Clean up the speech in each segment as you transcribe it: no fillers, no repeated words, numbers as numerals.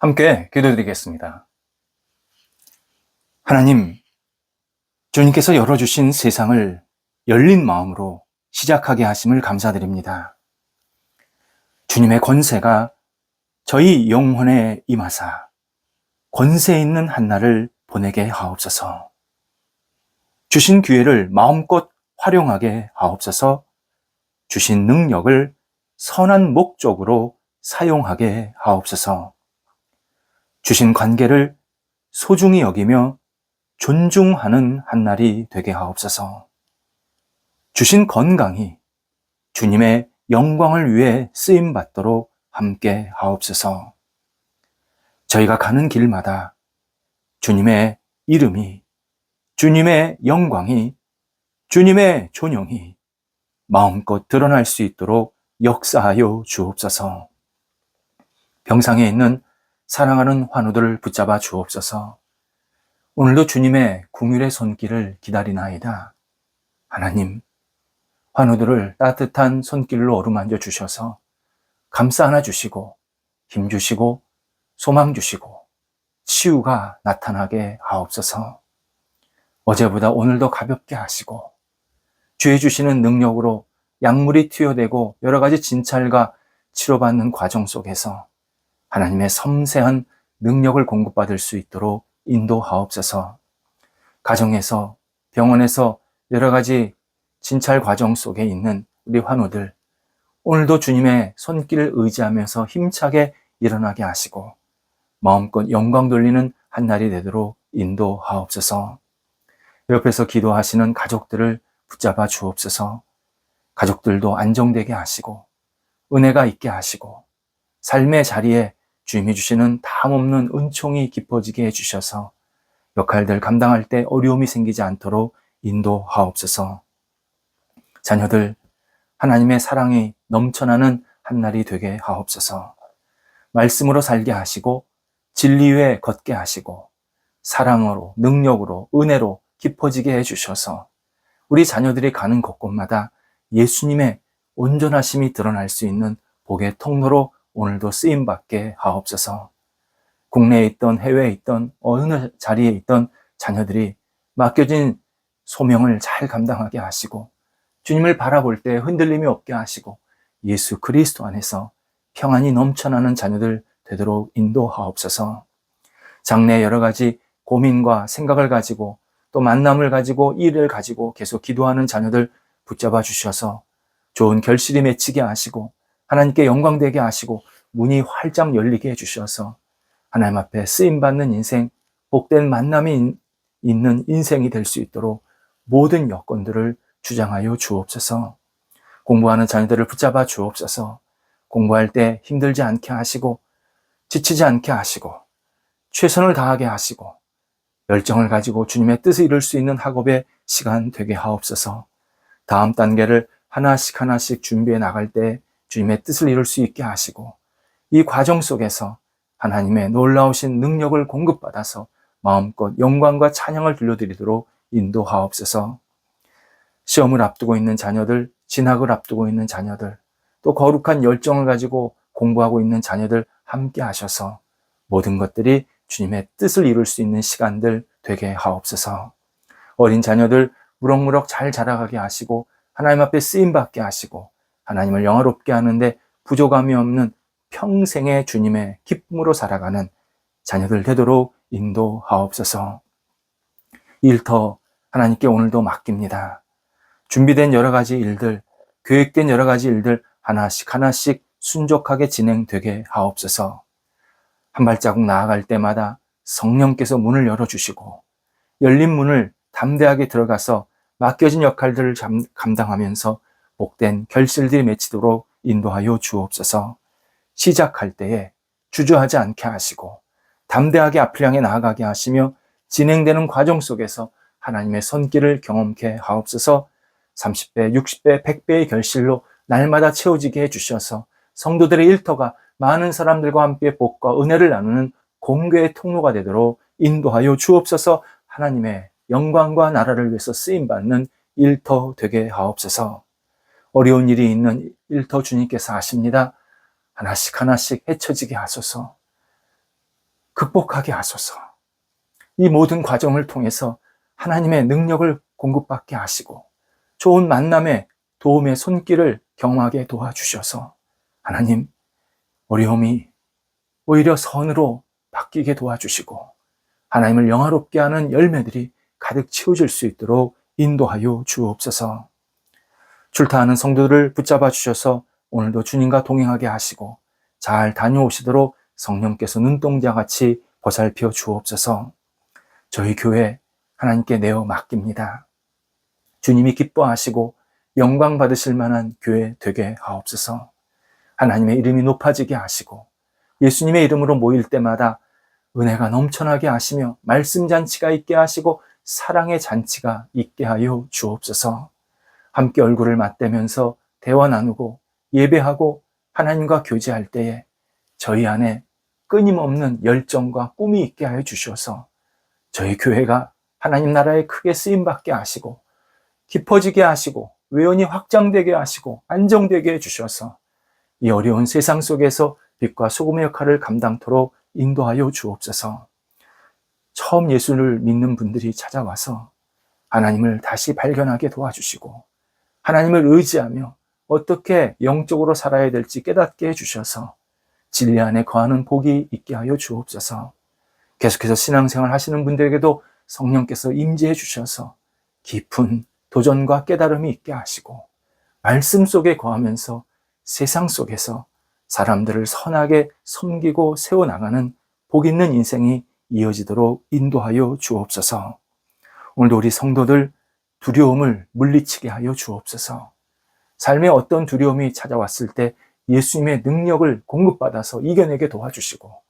함께 기도드리겠습니다. 하나님, 주님께서 열어주신 세상을 열린 마음으로 시작하게 하심을 감사드립니다. 주님의 권세가 저희 영혼에 임하사 권세 있는 한날을 보내게 하옵소서. 주신 기회를 마음껏 활용하게 하옵소서. 주신 능력을 선한 목적으로 사용하게 하옵소서. 주신 관계를 소중히 여기며 존중하는 한날이 되게 하옵소서. 주신 건강이 주님의 영광을 위해 쓰임받도록 함께 하옵소서. 저희가 가는 길마다 주님의 이름이, 주님의 영광이, 주님의 존영이 마음껏 드러날 수 있도록 역사하여 주옵소서. 병상에 있는 사랑하는 환우들을 붙잡아 주옵소서. 오늘도 주님의 긍휼의 손길을 기다리나이다. 하나님, 환우들을 따뜻한 손길로 어루만져 주셔서 감싸 안아 주시고 힘 주시고 소망 주시고 치유가 나타나게 하옵소서. 어제보다 오늘도 가볍게 하시고 주의 주시는 능력으로 약물이 투여되고 여러 가지 진찰과 치료받는 과정 속에서 하나님의 섬세한 능력을 공급받을 수 있도록 인도하옵소서. 가정에서, 병원에서 여러 가지 진찰 과정 속에 있는 우리 환우들, 오늘도 주님의 손길을 의지하면서 힘차게 일어나게 하시고 마음껏 영광 돌리는 한 날이 되도록 인도하옵소서. 옆에서 기도하시는 가족들을 붙잡아 주옵소서. 가족들도 안정되게 하시고 은혜가 있게 하시고 삶의 자리에 주님이 주시는 담없는 은총이 깊어지게 해주셔서 역할들 감당할 때 어려움이 생기지 않도록 인도하옵소서. 자녀들 하나님의 사랑이 넘쳐나는 한날이 되게 하옵소서. 말씀으로 살게 하시고 진리 위에 걷게 하시고 사랑으로, 능력으로, 은혜로 깊어지게 해주셔서 우리 자녀들이 가는 곳곳마다 예수님의 온전하심이 드러날 수 있는 복의 통로로 오늘도 쓰임받게 하옵소서. 국내에 있던 해외에 있던 어느 자리에 있던 자녀들이 맡겨진 소명을 잘 감당하게 하시고 주님을 바라볼 때 흔들림이 없게 하시고 예수 그리스도 안에서 평안이 넘쳐나는 자녀들 되도록 인도하옵소서. 장래에 여러 가지 고민과 생각을 가지고 또 만남을 가지고 일을 가지고 계속 기도하는 자녀들 붙잡아 주셔서 좋은 결실이 맺히게 하시고 하나님께 영광되게 하시고 문이 활짝 열리게 해주셔서 하나님 앞에 쓰임받는 인생, 복된 만남이 있는 인생이 될 수 있도록 모든 여건들을 주장하여 주옵소서. 공부하는 자녀들을 붙잡아 주옵소서. 공부할 때 힘들지 않게 하시고 지치지 않게 하시고 최선을 다하게 하시고 열정을 가지고 주님의 뜻을 이룰 수 있는 학업의 시간 되게 하옵소서. 다음 단계를 하나씩 하나씩 준비해 나갈 때 주님의 뜻을 이룰 수 있게 하시고 이 과정 속에서 하나님의 놀라우신 능력을 공급받아서 마음껏 영광과 찬양을 들려드리도록 인도하옵소서. 시험을 앞두고 있는 자녀들, 진학을 앞두고 있는 자녀들, 또 거룩한 열정을 가지고 공부하고 있는 자녀들 함께 하셔서 모든 것들이 주님의 뜻을 이룰 수 있는 시간들 되게 하옵소서. 어린 자녀들 무럭무럭 잘 자라가게 하시고 하나님 앞에 쓰임받게 하시고 하나님을 영화롭게 하는데 부족함이 없는 평생의 주님의 기쁨으로 살아가는 자녀들 되도록 인도하옵소서. 일터 하나님께 오늘도 맡깁니다. 준비된 여러 가지 일들, 계획된 여러 가지 일들 하나씩 하나씩 순적하게 진행되게 하옵소서. 한 발자국 나아갈 때마다 성령께서 문을 열어주시고 열린 문을 담대하게 들어가서 맡겨진 역할들을 감당하면서 복된 결실들이 맺히도록 인도하여 주옵소서. 시작할 때에 주저하지 않게 하시고 담대하게 앞을 향해 나아가게 하시며 진행되는 과정 속에서 하나님의 손길을 경험케 하옵소서. 30배, 60배, 100배의 결실로 날마다 채워지게 해주셔서 성도들의 일터가 많은 사람들과 함께 복과 은혜를 나누는 공교의 통로가 되도록 인도하여 주옵소서. 하나님의 영광과 나라를 위해서 쓰임받는 일터 되게 하옵소서. 어려운 일이 있는 일터 주님께서 아십니다. 하나씩 하나씩 헤쳐지게 하소서. 극복하게 하소서. 이 모든 과정을 통해서 하나님의 능력을 공급받게 하시고 좋은 만남의 도움의 손길을 경험하게 도와주셔서 하나님, 어려움이 오히려 선으로 바뀌게 도와주시고 하나님을 영화롭게 하는 열매들이 가득 채워질 수 있도록 인도하여 주옵소서. 출타하는 성도들을 붙잡아 주셔서 오늘도 주님과 동행하게 하시고 잘 다녀오시도록 성령께서 눈동자같이 보살펴 주옵소서. 저희 교회 하나님께 내어 맡깁니다. 주님이 기뻐하시고 영광 받으실 만한 교회 되게 하옵소서. 하나님의 이름이 높아지게 하시고 예수님의 이름으로 모일 때마다 은혜가 넘쳐나게 하시며 말씀 잔치가 있게 하시고 사랑의 잔치가 있게 하여 주옵소서. 함께 얼굴을 맞대면서 대화 나누고 예배하고 하나님과 교제할 때에 저희 안에 끊임없는 열정과 꿈이 있게 하여 주셔서 저희 교회가 하나님 나라에 크게 쓰임받게 하시고 깊어지게 하시고 외연이 확장되게 하시고 안정되게 해주셔서 이 어려운 세상 속에서 빛과 소금의 역할을 감당토록 인도하여 주옵소서. 처음 예수를 믿는 분들이 찾아와서 하나님을 다시 발견하게 도와주시고 하나님을 의지하며 어떻게 영적으로 살아야 될지 깨닫게 해주셔서 진리 안에 거하는 복이 있게 하여 주옵소서. 계속해서 신앙생활 하시는 분들에게도 성령께서 임재해 주셔서 깊은 도전과 깨달음이 있게 하시고 말씀 속에 거하면서 세상 속에서 사람들을 선하게 섬기고 세워나가는 복 있는 인생이 이어지도록 인도하여 주옵소서. 오늘도 우리 성도들 두려움을 물리치게 하여 주옵소서. 삶에 어떤 두려움이 찾아왔을 때 예수님의 능력을 공급받아서 이겨내게 도와주시고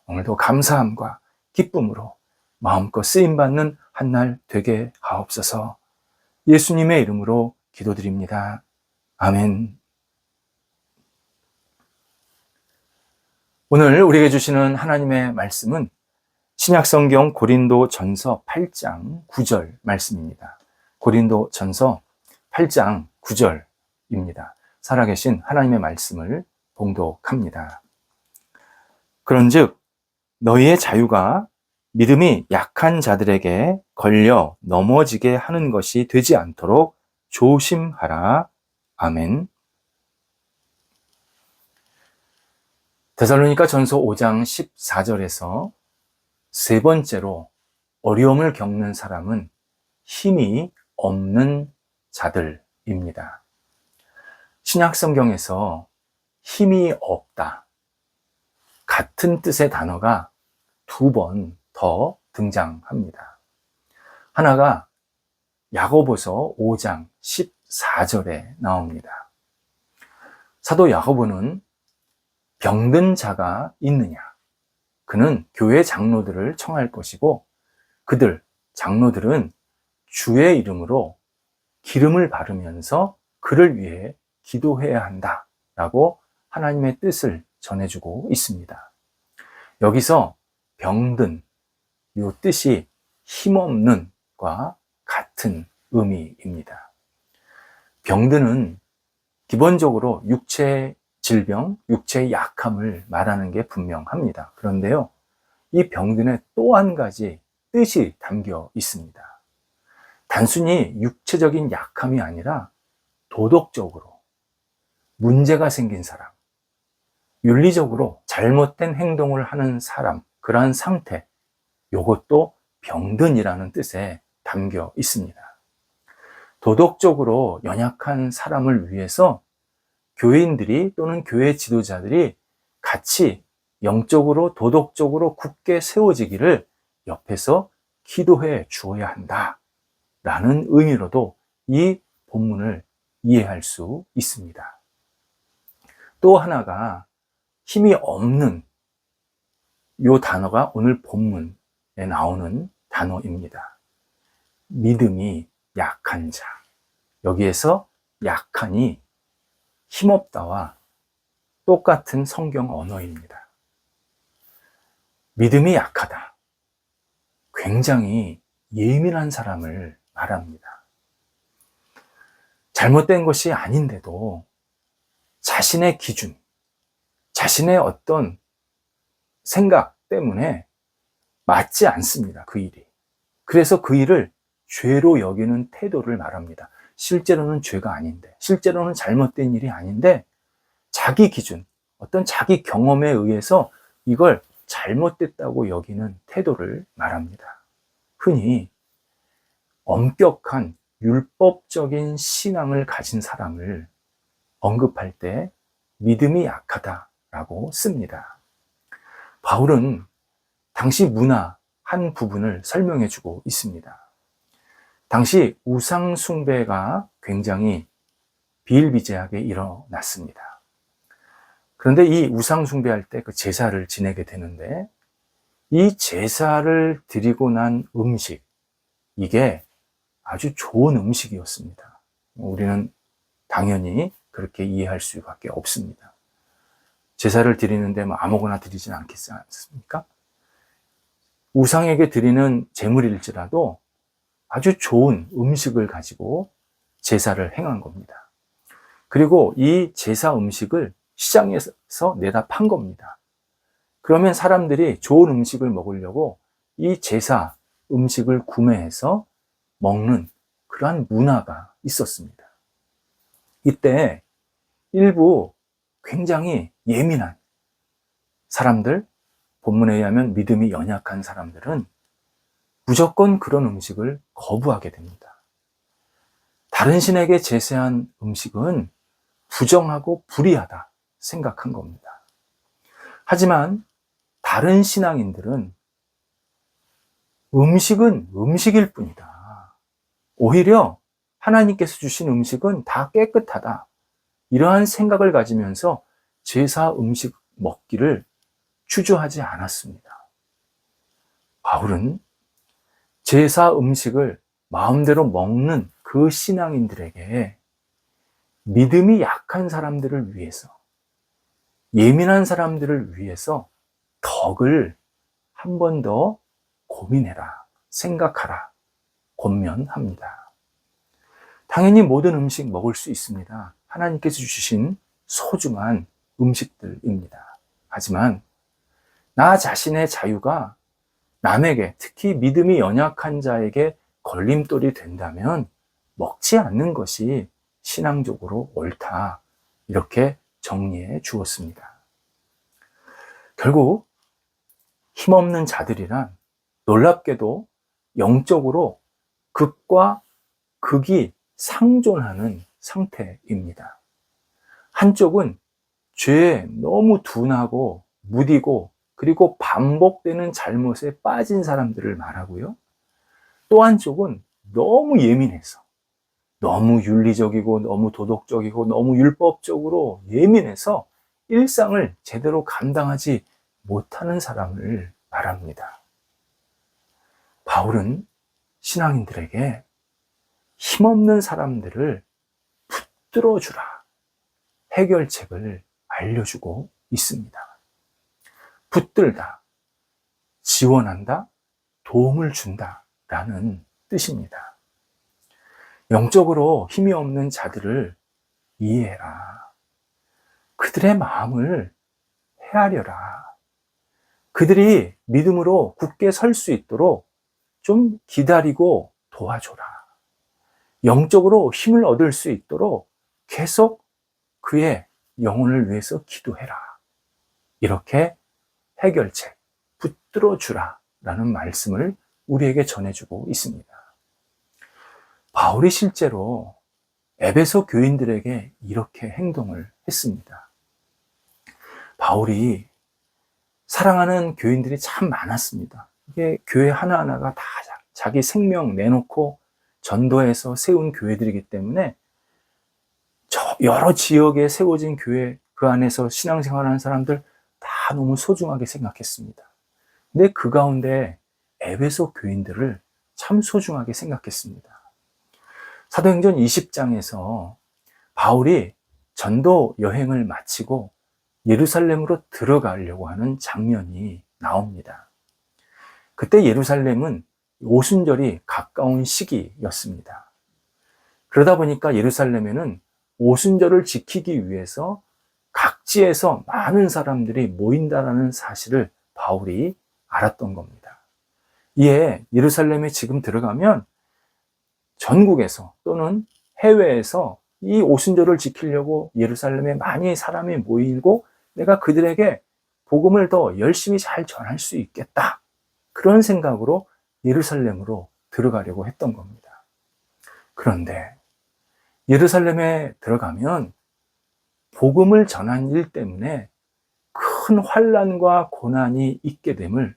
오늘도 감사함과 기쁨으로 마음껏 쓰임받는 한 날 되게 하옵소서. 예수님의 이름으로 기도드립니다. 아멘. 오늘 우리에게 주시는 하나님의 말씀은 신약성경 고린도전서 8장 9절 말씀입니다. 고린도전서 8장 9절입니다. 살아계신 하나님의 말씀을 봉독합니다. 그런즉 너희의 자유가 믿음이 약한 자들에게 걸려 넘어지게 하는 것이 되지 않도록 조심하라. 아멘. 데살로니가 전서 5장 14절에서 세 번째로 어려움을 겪는 사람은 힘이 없는 자들입니다. 신약 성경에서 힘이 없다 같은 뜻의 단어가 2번 더 등장합니다. 하나가 야고보서 5장 14절에 나옵니다. 사도 야고보는 병든 자가 있느냐? 그는 교회 장로들을 청할 것이고 장로들은 주의 이름으로 기름을 바르면서 그를 위해 기도해야 한다 라고 하나님의 뜻을 전해주고 있습니다. 여기서 병든 이 뜻이 힘없는과 같은 의미입니다. 병든은 기본적으로 육체 질병, 육체의 약함을 말하는 게 분명합니다. 그런데요, 이 병든에 또 한 가지 뜻이 담겨 있습니다. 단순히 육체적인 약함이 아니라 도덕적으로 문제가 생긴 사람, 윤리적으로 잘못된 행동을 하는 사람, 그러한 상태, 이것도 병든이라는 뜻에 담겨 있습니다. 도덕적으로 연약한 사람을 위해서 교인들이 또는 교회 지도자들이 같이 영적으로 도덕적으로 굳게 세워지기를 옆에서 기도해 주어야 한다 라는 의미로도 이 본문을 이해할 수 있습니다. 또 하나가 힘이 없는 이 단어가 오늘 본문에 나오는 단어입니다. 믿음이 약한 자. 여기에서 약하니 힘없다와 똑같은 성경 언어입니다. 믿음이 약하다. 굉장히 예민한 사람을 말합니다. 잘못된 것이 아닌데도 자신의 기준, 자신의 어떤 생각 때문에 맞지 않습니다. 그 일이. 그래서 그 일을 죄로 여기는 태도를 말합니다. 실제로는 죄가 아닌데, 실제로는 잘못된 일이 아닌데, 자기 기준, 어떤 자기 경험에 의해서 이걸 잘못됐다고 여기는 태도를 말합니다. 흔히 엄격한 율법적인 신앙을 가진 사람을 언급할 때 믿음이 약하다라고 씁니다. 바울은 당시 문화 한 부분을 설명해 주고 있습니다. 당시 우상 숭배가 굉장히 비일비재하게 일어났습니다. 그런데 이 우상 숭배할 때 그 제사를 지내게 되는데, 이 제사를 드리고 난 음식, 이게 아주 좋은 음식이었습니다. 우리는 당연히 그렇게 이해할 수밖에 없습니다. 제사를 드리는데 뭐 아무거나 드리진 않겠지 않습니까? 우상에게 드리는 제물일지라도 아주 좋은 음식을 가지고 제사를 행한 겁니다. 그리고 이 제사 음식을 시장에서 내다 판 겁니다. 그러면 사람들이 좋은 음식을 먹으려고 이 제사 음식을 구매해서 먹는 그러한 문화가 있었습니다. 이때 일부 굉장히 예민한 사람들, 본문에 의하면 믿음이 연약한 사람들은 무조건 그런 음식을 거부하게 됩니다. 다른 신에게 제사한 음식은 부정하고 불의하다 생각한 겁니다. 하지만 다른 신앙인들은 음식은 음식일 뿐이다. 오히려 하나님께서 주신 음식은 다 깨끗하다. 이러한 생각을 가지면서 제사 음식 먹기를 추조하지 않았습니다. 바울은 제사 음식을 마음대로 먹는 그 신앙인들에게 믿음이 약한 사람들을 위해서, 예민한 사람들을 위해서 덕을 한 번 더 고민해라, 생각하라, 권면합니다. 당연히 모든 음식 먹을 수 있습니다. 하나님께서 주신 소중한 음식들입니다. 하지만 나 자신의 자유가 남에게, 특히 믿음이 연약한 자에게 걸림돌이 된다면 먹지 않는 것이 신앙적으로 옳다. 이렇게 정리해 주었습니다. 결국 힘없는 자들이란 놀랍게도 영적으로 극과 극이 상존하는 상태입니다. 한쪽은 죄에 너무 둔하고 무디고 그리고 반복되는 잘못에 빠진 사람들을 말하고요. 또 한쪽은 너무 예민해서, 너무 윤리적이고 너무 도덕적이고 너무 율법적으로 예민해서 일상을 제대로 감당하지 못하는 사람을 말합니다. 바울은 신앙인들에게 힘없는 사람들을 붙들어주라, 해결책을 알려주고 있습니다. 붙들다, 지원한다, 도움을 준다 라는 뜻입니다. 영적으로 힘이 없는 자들을 이해해라. 그들의 마음을 헤아려라. 그들이 믿음으로 굳게 설 수 있도록 좀 기다리고 도와줘라. 영적으로 힘을 얻을 수 있도록 계속 그의 영혼을 위해서 기도해라. 이렇게 해결책, 붙들어주라 라는 말씀을 우리에게 전해주고 있습니다. 바울이 실제로 에베소 교인들에게 이렇게 행동을 했습니다. 바울이 사랑하는 교인들이 참 많았습니다. 이게 교회 하나하나가 다 자기 생명 내놓고 전도해서 세운 교회들이기 때문에 여러 지역에 세워진 교회, 그 안에서 신앙생활하는 사람들 다 너무 소중하게 생각했습니다. 근데 그 가운데 에베소 교인들을 참 소중하게 생각했습니다. 사도행전 20장에서 바울이 전도 여행을 마치고 예루살렘으로 들어가려고 하는 장면이 나옵니다. 그때 예루살렘은 오순절이 가까운 시기였습니다. 그러다 보니까 예루살렘에는 오순절을 지키기 위해서 각지에서 많은 사람들이 모인다라는 사실을 바울이 알았던 겁니다. 이에 예루살렘에 지금 들어가면 전국에서 또는 해외에서 이 오순절을 지키려고 예루살렘에 많이 사람이 모이고 내가 그들에게 복음을 더 열심히 잘 전할 수 있겠다. 그런 생각으로 예루살렘으로 들어가려고 했던 겁니다. 그런데 예루살렘에 들어가면 복음을 전한 일 때문에 큰 환난과 고난이 있게 됨을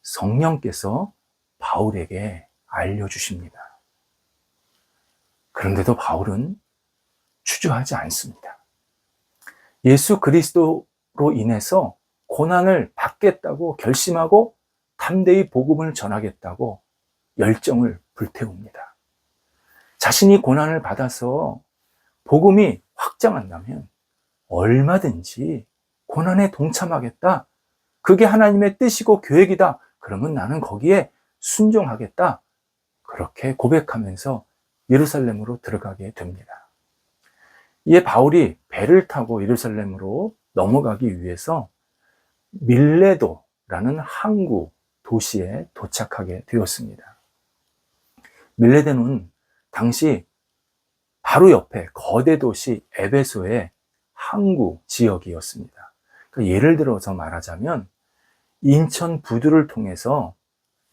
성령께서 바울에게 알려주십니다. 그런데도 바울은 주저하지 않습니다. 예수 그리스도로 인해서 고난을 받겠다고 결심하고 담대히 복음을 전하겠다고 열정을 불태웁니다. 자신이 고난을 받아서 복음이 확장한다면 얼마든지 고난에 동참하겠다. 그게 하나님의 뜻이고 계획이다. 그러면 나는 거기에 순종하겠다. 그렇게 고백하면서 예루살렘으로 들어가게 됩니다. 이에 바울이 배를 타고 예루살렘으로 넘어가기 위해서 밀레도라는 항구 도시에 도착하게 되었습니다. 밀레도는 당시 바로 옆에 거대 도시 에베소의 항구 지역이었습니다. 그러니까 예를 들어서 말하자면 인천 부두를 통해서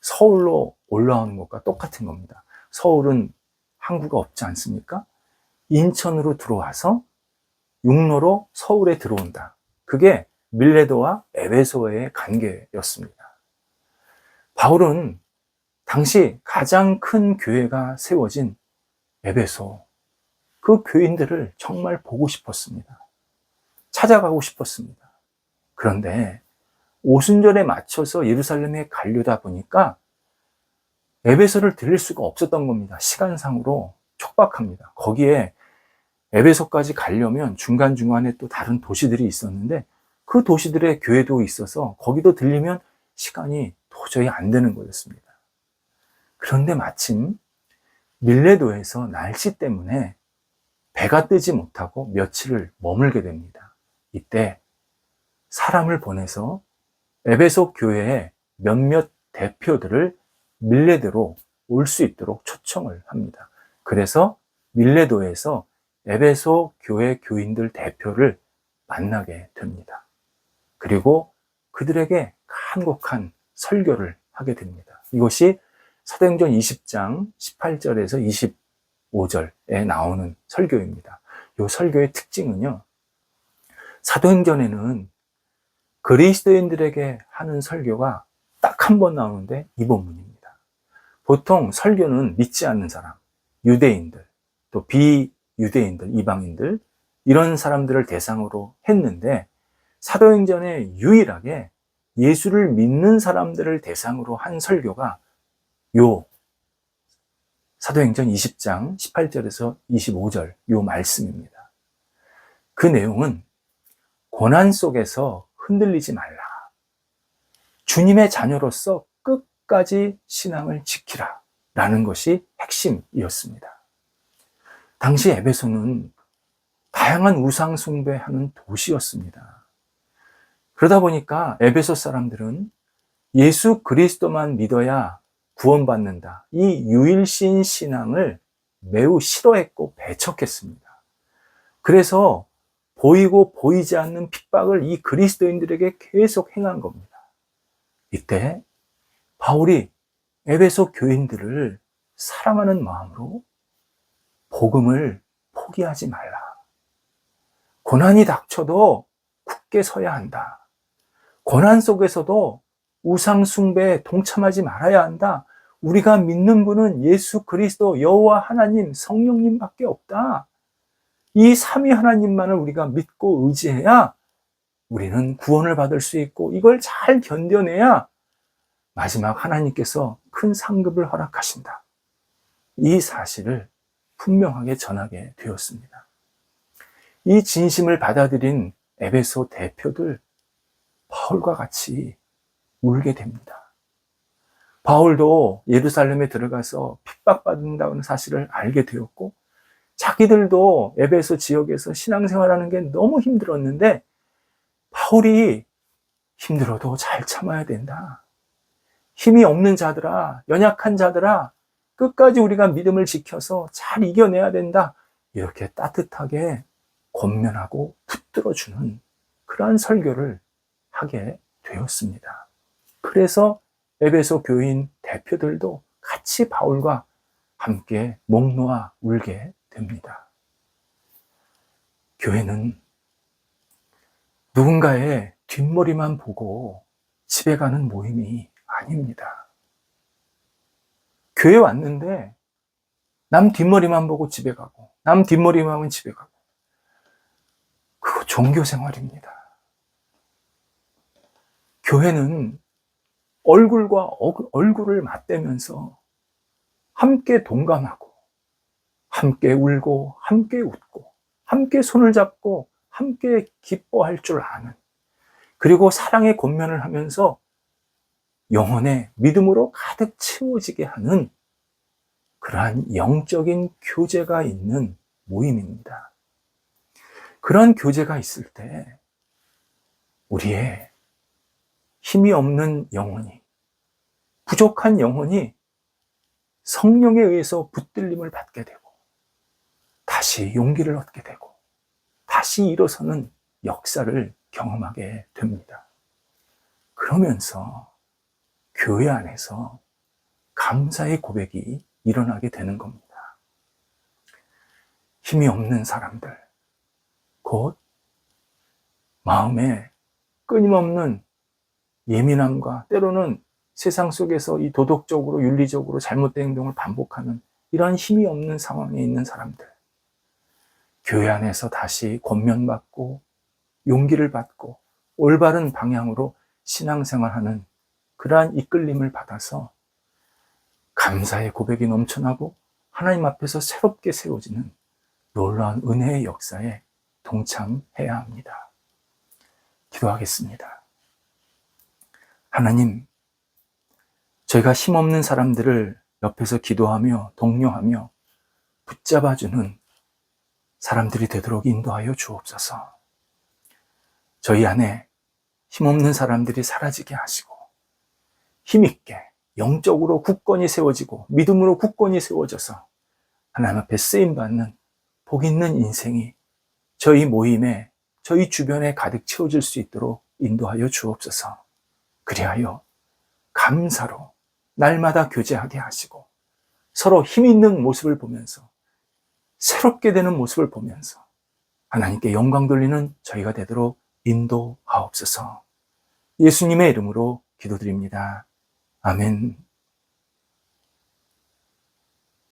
서울로 올라오는 것과 똑같은 겁니다. 서울은 항구가 없지 않습니까? 인천으로 들어와서 육로로 서울에 들어온다. 그게 밀레도와 에베소의 관계였습니다. 바울은 당시 가장 큰 교회가 세워진 에베소, 그 교인들을 정말 보고 싶었습니다. 찾아가고 싶었습니다. 그런데 오순절에 맞춰서 예루살렘에 가려다 보니까 에베소를 들릴 수가 없었던 겁니다. 시간상으로 촉박합니다. 거기에 에베소까지 가려면 중간중간에 또 다른 도시들이 있었는데 그 도시들의 교회도 있어서 거기도 들리면 시간이 도저히 안 되는 거였습니다. 그런데 마침 밀레도에서 날씨 때문에 배가 뜨지 못하고 며칠을 머물게 됩니다. 이때 사람을 보내서 에베소 교회의 몇몇 대표들을 밀레도로 올 수 있도록 초청을 합니다. 그래서 밀레도에서 에베소 교회 교인들 대표를 만나게 됩니다. 그리고 그들에게 간곡한 설교를 하게 됩니다. 이것이 사도행전 20장 18절에서 25절에 나오는 설교입니다. 이 설교의 특징은요, 사도행전에는 그리스도인들에게 하는 설교가 딱 한 번 나오는데 이 본문입니다. 보통 설교는 믿지 않는 사람, 유대인들, 또 비유대인들, 이방인들, 이런 사람들을 대상으로 했는데 사도행전에 유일하게 예수를 믿는 사람들을 대상으로 한 설교가 요 사도행전 20장 18절에서 25절 요 말씀입니다. 그 내용은 고난 속에서 흔들리지 말라. 주님의 자녀로서 끝까지 신앙을 지키라. 라는 것이 핵심이었습니다. 당시 에베소는 다양한 우상 숭배하는 도시였습니다. 그러다 보니까 에베소 사람들은 예수 그리스도만 믿어야 구원받는다. 이 유일신 신앙을 매우 싫어했고 배척했습니다. 그래서 보이고 보이지 않는 핍박을 이 그리스도인들에게 계속 행한 겁니다. 이때 바울이 에베소 교인들을 사랑하는 마음으로 복음을 포기하지 말라. 고난이 닥쳐도 굳게 서야 한다. 고난 속에서도 우상 숭배에 동참하지 말아야 한다. 우리가 믿는 분은 예수 그리스도 여호와 하나님 성령님밖에 없다. 이 삼위 하나님만을 우리가 믿고 의지해야 우리는 구원을 받을 수 있고 이걸 잘 견뎌내야 마지막 하나님께서 큰 상급을 허락하신다. 이 사실을 분명하게 전하게 되었습니다. 이 진심을 받아들인 에베소 대표들 바울과 같이 울게 됩니다. 바울도 예루살렘에 들어가서 핍박받는다는 사실을 알게 되었고 자기들도 에베소 지역에서 신앙생활하는 게 너무 힘들었는데 바울이 힘들어도 잘 참아야 된다. 힘이 없는 자들아, 연약한 자들아, 끝까지 우리가 믿음을 지켜서 잘 이겨내야 된다. 이렇게 따뜻하게 권면하고 붙들어주는 그러한 설교를 하게 되었습니다. 그래서 에베소 교인 대표들도 같이 바울과 함께 목 놓아 울게 됩니다. 교회는 누군가의 뒷머리만 보고 집에 가는 모임이 아닙니다. 교회 왔는데 남 뒷머리만 보고 집에 가고, 남 뒷머리만 하면 집에 가고, 그거 종교 생활입니다. 교회는 얼굴과 얼굴을 맞대면서 함께 동감하고, 함께 울고, 함께 웃고, 함께 손을 잡고, 함께 기뻐할 줄 아는, 그리고 사랑의 권면을 하면서 영혼의 믿음으로 가득 채워지게 하는 그러한 영적인 교제가 있는 모임입니다. 그런 교제가 있을 때 우리의 힘이 없는 영혼이, 부족한 영혼이 성령에 의해서 붙들림을 받게 되고 다시 용기를 얻게 되고 다시 일어서는 역사를 경험하게 됩니다. 그러면서 교회 안에서 감사의 고백이 일어나게 되는 겁니다. 힘이 없는 사람들, 곧 마음에 끊임없는 예민함과 때로는 세상 속에서 이 도덕적으로 윤리적으로 잘못된 행동을 반복하는 이러한 힘이 없는 상황에 있는 사람들, 교회 안에서 다시 권면받고 용기를 받고 올바른 방향으로 신앙생활하는 그러한 이끌림을 받아서 감사의 고백이 넘쳐나고 하나님 앞에서 새롭게 세워지는 놀라운 은혜의 역사에 동참해야 합니다. 기도하겠습니다. 하나님, 저희가 힘없는 사람들을 옆에서 기도하며 독려하며 붙잡아주는 사람들이 되도록 인도하여 주옵소서. 저희 안에 힘없는 사람들이 사라지게 하시고 힘있게 영적으로 굳건히 세워지고 믿음으로 굳건히 세워져서 하나님 앞에 쓰임받는 복 있는 인생이 저희 모임에, 저희 주변에 가득 채워질 수 있도록 인도하여 주옵소서. 그리하여 감사로 날마다 교제하게 하시고 서로 힘 있는 모습을 보면서 새롭게 되는 모습을 보면서 하나님께 영광 돌리는 저희가 되도록 인도하옵소서. 예수님의 이름으로 기도드립니다. 아멘.